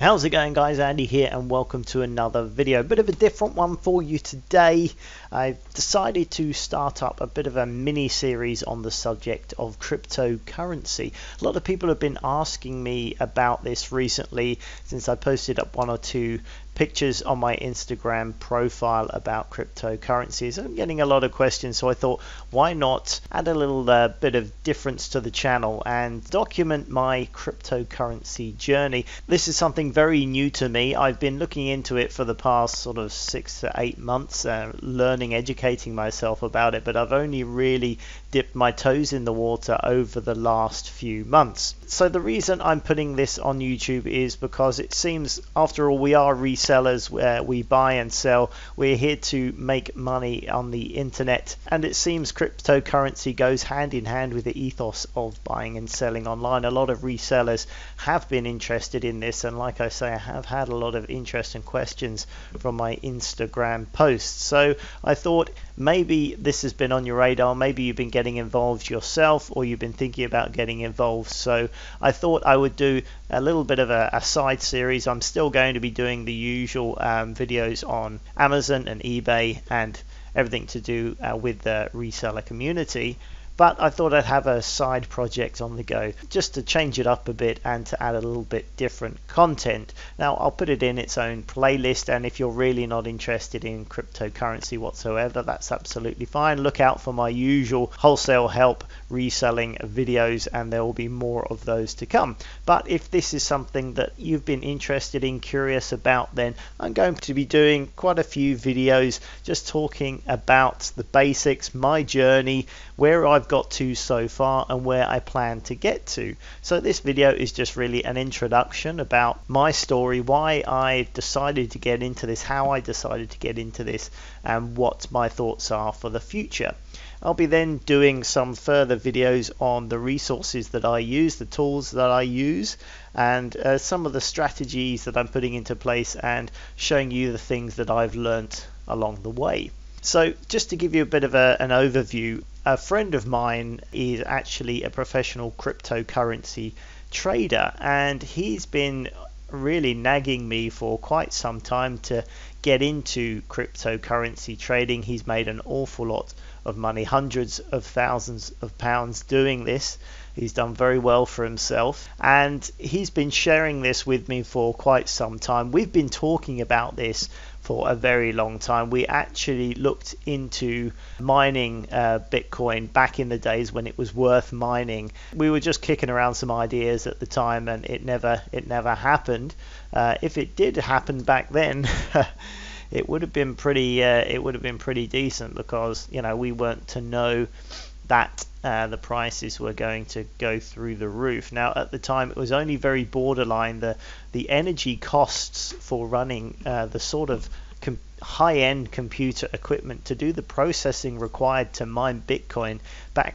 How's it going, guys? Andy here and welcome to another video. A bit of a different one for you today. I've decided to start up a bit of a mini series on the subject of cryptocurrency. A lot of people have been asking me about this recently since I posted up one or two pictures on my Instagram profile about cryptocurrencies. I'm getting a lot of questions, so I thought, why not add a little bit of difference to the channel and document my cryptocurrency journey. This is something very new to me. I've been looking into it for the past sort of 6 to 8 months, learning, educating myself about it, but I've only really dipped my toes in the water over the last few months. So the reason I'm putting this on YouTube is because it seems, after all, we are resellers where we buy and sell. We're here to make money on the internet, and it seems cryptocurrency goes hand in hand with the ethos of buying and selling online. A lot of resellers have been interested in this, and like I say, I have had a lot of interest and questions from my Instagram posts. So I thought maybe this has been on your radar, maybe you've been getting involved yourself, or you've been thinking about getting involved. So I thought I would do a little bit of a side series. I'm still going to be doing the usual videos on Amazon and eBay and everything to do with the reseller community, but I thought I'd have a side project on the go just to change it up a bit and to add a little bit different content. Now I'll put it in its own playlist, and if you're really not interested in cryptocurrency whatsoever, that's absolutely fine. Look out for my usual Wholesale Help reselling videos, and there will be more of those to come. But if this is something that you've been interested in, curious about, then I'm going to be doing quite a few videos just talking about the basics, my journey, where I've got to so far and where I plan to get to. So this video is just really an introduction about my story, why I decided to get into this, how I decided to get into this, and what my thoughts are for the future. I'll be then doing some further videos on the resources that I use, the tools that I use, and some of the strategies that I'm putting into place, and showing you the things that I've learnt along the way. So just to give you a bit of an overview, a friend of mine is actually a professional cryptocurrency trader, and he's been really nagging me for quite some time to get into cryptocurrency trading. He's made an awful lot of money, hundreds of thousands of pounds doing this. He's done very well for himself, and he's been sharing this with me for quite some time. We've been talking about this for a very long time. We actually looked into mining Bitcoin back in the days when it was worth mining. We were just kicking around some ideas at the time, and it never happened. If it did happen back then, it would have been pretty decent, because we weren't to know that the prices were going to go through the roof. Now at the time it was only very borderline. The energy costs for running the sort of high-end computer equipment to do the processing required to mine Bitcoin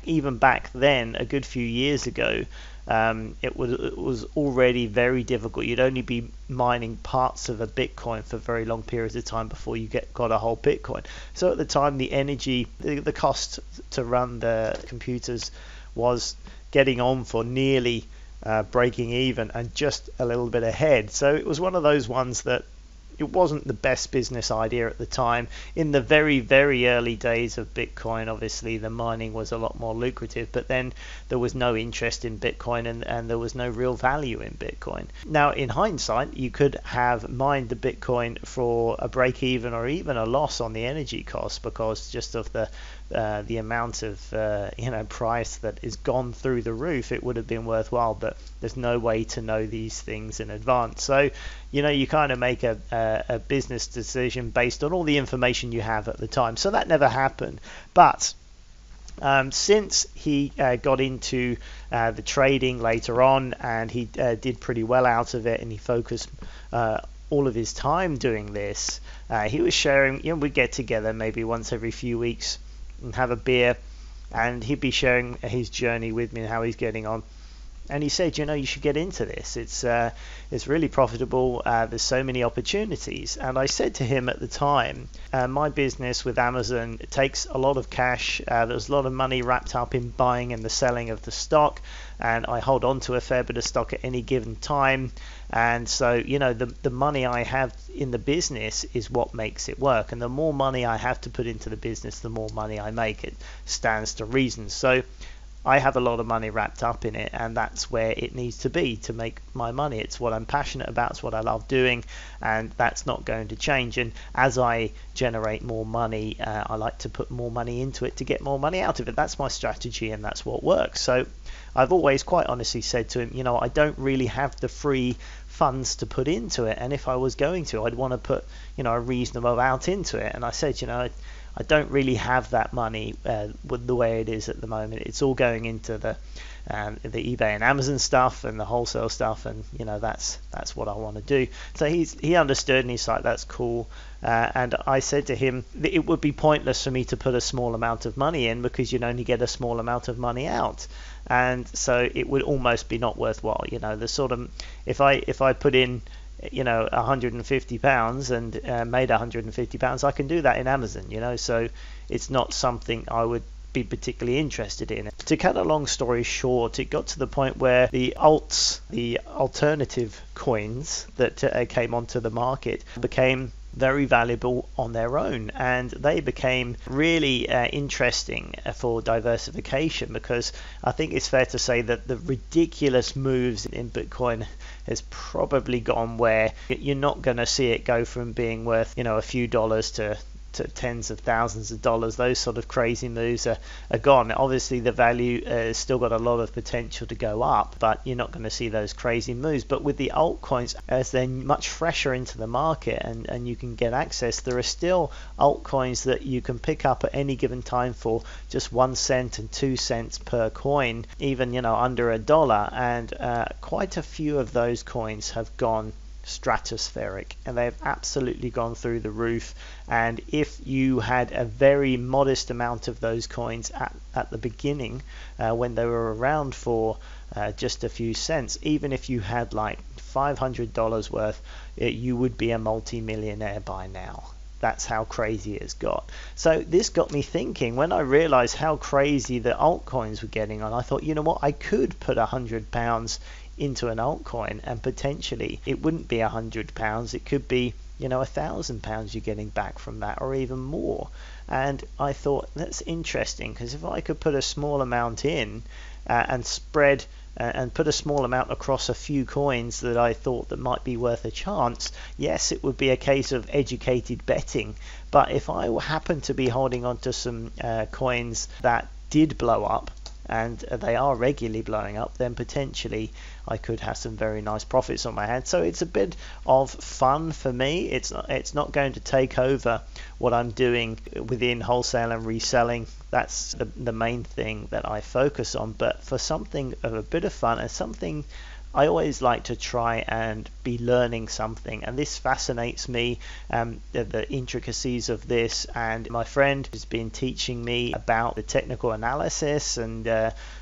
even back then, a good few years ago, it was already very difficult. You'd only be mining parts of a Bitcoin for very long periods of time before you got a whole Bitcoin. So at the time, the energy, the cost to run the computers was getting on for nearly breaking even and just a little bit ahead. So it was one of those ones that it wasn't the best business idea at the time. In the very, very early days of Bitcoin, obviously the mining was a lot more lucrative, but then there was no interest in Bitcoin, and there was no real value in Bitcoin. Now in hindsight, you could have mined the Bitcoin for a break even or even a loss on the energy cost, because just of the amount of price that is gone through the roof, it would have been worthwhile. But there's no way to know these things in advance. So you kind of make a business decision based on all the information you have at the time. So that never happened. But since he got into the trading later on, and he did pretty well out of it, and he focused all of his time doing this, he was sharing, we'd get together maybe once every few weeks and have a beer, and he'd be sharing his journey with me and how he's getting on. and he said, you should get into this. It's really profitable. There's so many opportunities. And I said to him at the time, my business with Amazon, it takes a lot of cash. There's a lot of money wrapped up in buying and the selling of the stock, and I hold on to a fair bit of stock at any given time. And so, the money I have in the business is what makes it work. And the more money I have to put into the business, the more money I make. It stands to reason. So I have a lot of money wrapped up in it, and that's where it needs to be to make my money. It's what I'm passionate about, it's what I love doing, and that's not going to change. And as I generate more money, I like to put more money into it to get more money out of it. That's my strategy, and that's what works. So I've always quite honestly said to him, I don't really have the free funds to put into it, and if I was going to, I'd want to put a reasonable amount into it. And I said, I don't really have that money with the way it is at the moment. It's all going into the eBay and Amazon stuff and the wholesale stuff, and that's what I want to do. So he understood, and he's like, that's cool. And I said to him that it would be pointless for me to put a small amount of money in, because you'd only get a small amount of money out, and so it would almost be not worthwhile. The sort of, if I put in £150 and made £150, I can do that in Amazon, so it's not something I would be particularly interested in. To cut a long story short, it got to the point where the alts, the alternative coins that came onto the market, became very valuable on their own, and they became really interesting for diversification, because I think it's fair to say that the ridiculous moves in Bitcoin has probably gone where you're not going to see it go from being worth a few dollars to tens of thousands of dollars. Those sort of crazy moves are gone. Obviously the value has still got a lot of potential to go up, but you're not going to see those crazy moves. But with the altcoins, as they're much fresher into the market and you can get access, there are still altcoins that you can pick up at any given time for just 1 cent and 2 cents per coin, even under $1, and quite a few of those coins have gone stratospheric, and they've absolutely gone through the roof. And if you had a very modest amount of those coins at the beginning, when they were around for just a few cents, even if you had like $500 worth, you would be a multi-millionaire by now. That's how crazy it's got. So this got me thinking. When I realized how crazy the altcoins were getting on, I thought, what, I could put £100 into an altcoin, and potentially it wouldn't be £100, it could be £1,000 you're getting back from that, or even more. And I thought, that's interesting, because if I could put a small amount in and spread and put a small amount across a few coins that I thought that might be worth a chance, yes, it would be a case of educated betting. But if I happen to be holding on to some coins that did blow up, and they are regularly blowing up, then potentially I could have some very nice profits on my hands. So it's a bit of fun for me. It's not going to take over what I'm doing within wholesale and reselling. That's the main thing that I focus on. But for something of a bit of fun and something I always like to try and be learning something, and this fascinates me, the intricacies of this. And my friend has been teaching me about the technical analysis, and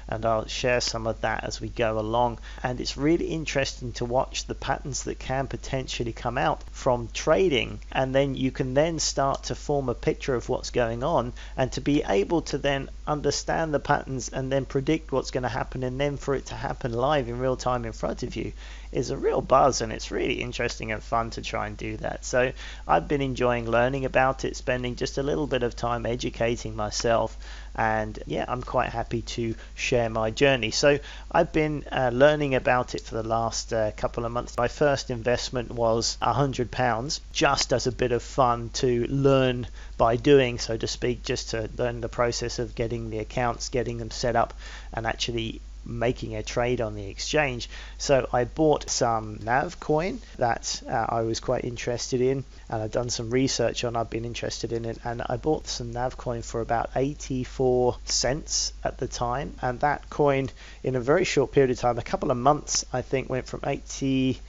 I'll share some of that as we go along. And it's really interesting to watch the patterns that can potentially come out from trading, and then you can then start to form a picture of what's going on, and to be able to then understand the patterns and then predict what's going to happen, and then for it to happen live in real time in front of you is a real buzz, and it's really interesting and fun to try and do that. So I've been enjoying learning about it, spending just a little bit of time educating myself, and yeah, I'm quite happy to share my journey. So I've been learning about it for the last couple of months. My first investment was £100, just as a bit of fun to learn by doing, so to speak, just to learn the process of getting the accounts, getting them set up, and actually making a trade on the exchange. So I bought some NAV coin that I was quite interested in, and I've done some research on. I've been interested in it, and I bought some NAV coin for about 84 cents at the time. And that coin, in a very short period of time, a couple of months, I think, went from 83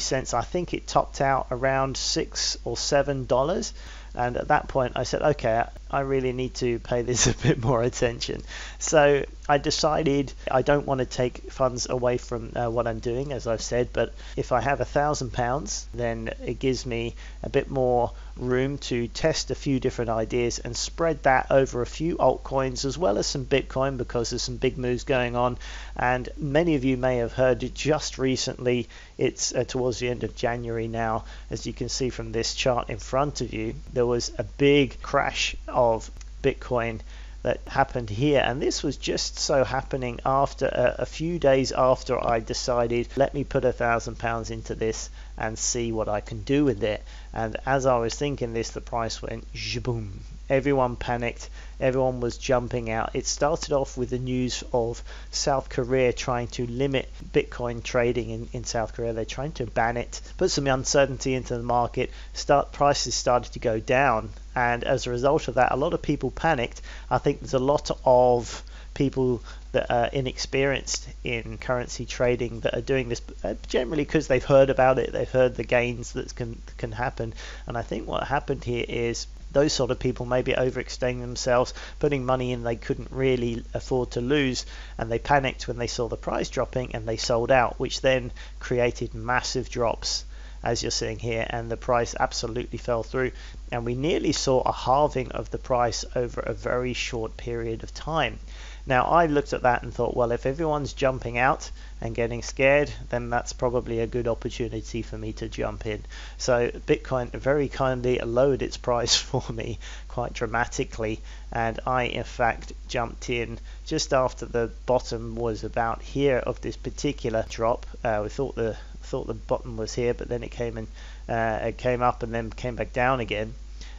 cents. I think it topped out around $6 or $7. And at that point I said, okay, I really need to pay this a bit more attention. So I decided I don't want to take funds away from what I'm doing, as I've said, but if I have £1,000, then it gives me a bit more room to test a few different ideas and spread that over a few altcoins as well as some Bitcoin, because there's some big moves going on. And many of you may have heard it just recently, it's towards the end of January now, as you can see from this chart in front of you, there was a big crash of Bitcoin that happened here, and this was just so happening after a few days after I decided, let me put £1,000 into this and see what I can do with it. And as I was thinking this, the price went zboom. Everyone panicked, everyone was jumping out. It started off with the news of South Korea trying to limit Bitcoin trading in South Korea. They're trying to ban it, put some uncertainty into the market, prices started to go down, and as a result of that, a lot of people panicked. I think there's a lot of people that are inexperienced in currency trading that are doing this generally because they've heard about it, they've heard the gains that can happen. And I think what happened here is those sort of people maybe overextending themselves, putting money in they couldn't really afford to lose, and they panicked when they saw the price dropping and they sold out, which then created massive drops, as you're seeing here, and the price absolutely fell through, and we nearly saw a halving of the price over a very short period of time. Now I looked at that and thought, well, if everyone's jumping out and getting scared, then that's probably a good opportunity for me to jump in. So Bitcoin very kindly lowered its price for me quite dramatically, and I in fact jumped in just after the bottom was about here of this particular drop. We thought the bottom was here, but then it came up and then came back down again.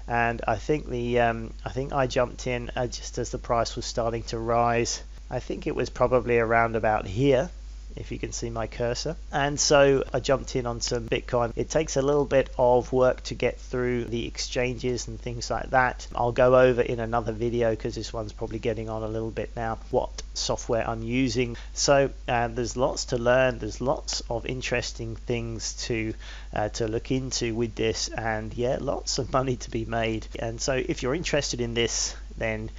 And I think I jumped in just as the price was starting to rise. I think it was probably around about here, if you can see my cursor. And so I jumped in on some Bitcoin. It takes a little bit of work to get through the exchanges and things like that. I'll go over in another video, because this one's probably getting on a little bit now, what software I'm using. So there's lots to learn, there's lots of interesting things to look into with this, and yeah, lots of money to be made. And so if you're interested in this, then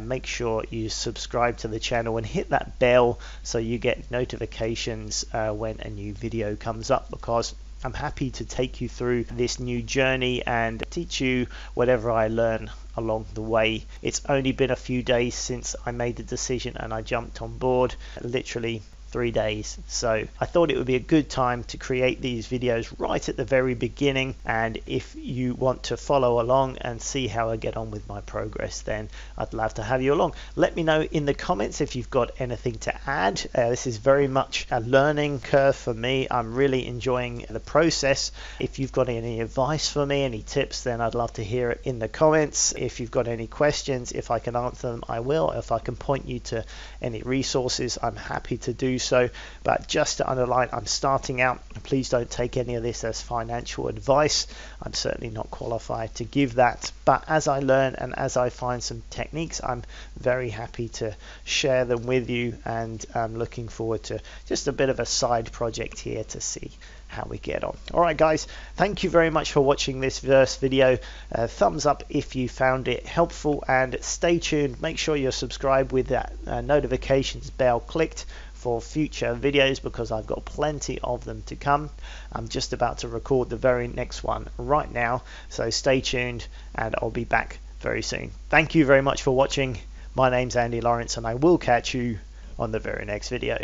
make sure you subscribe to the channel and hit that bell so you get notifications when a new video comes up, because I'm happy to take you through this new journey and teach you whatever I learn along the way. It's only been a few days since I made the decision and I jumped on board, literally 3 days. So I thought it would be a good time to create these videos right at the very beginning, and if you want to follow along and see how I get on with my progress, then I'd love to have you along. Let me know in the comments if you've got anything to add. This is very much a learning curve for me. I'm really enjoying the process. If you've got any advice for me, any tips, then I'd love to hear it in the comments. If you've got any questions, if I can answer them, I will. If I can point you to any resources, I'm happy to do so. But just to underline, I'm starting out. Please don't take any of this as financial advice. I'm certainly not qualified to give that, but as I learn and as I find some techniques, I'm very happy to share them with you, and I'm looking forward to just a bit of a side project here to see how we get on. Alright guys, thank you very much for watching this first video. Thumbs up if you found it helpful, and stay tuned. Make sure you're subscribed with that notifications bell clicked for future videos, because I've got plenty of them to come. I'm just about to record the very next one right now, so stay tuned and I'll be back very soon. Thank you very much for watching. My name's Andy Lawrence, and I will catch you on the very next video.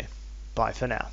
Bye for now.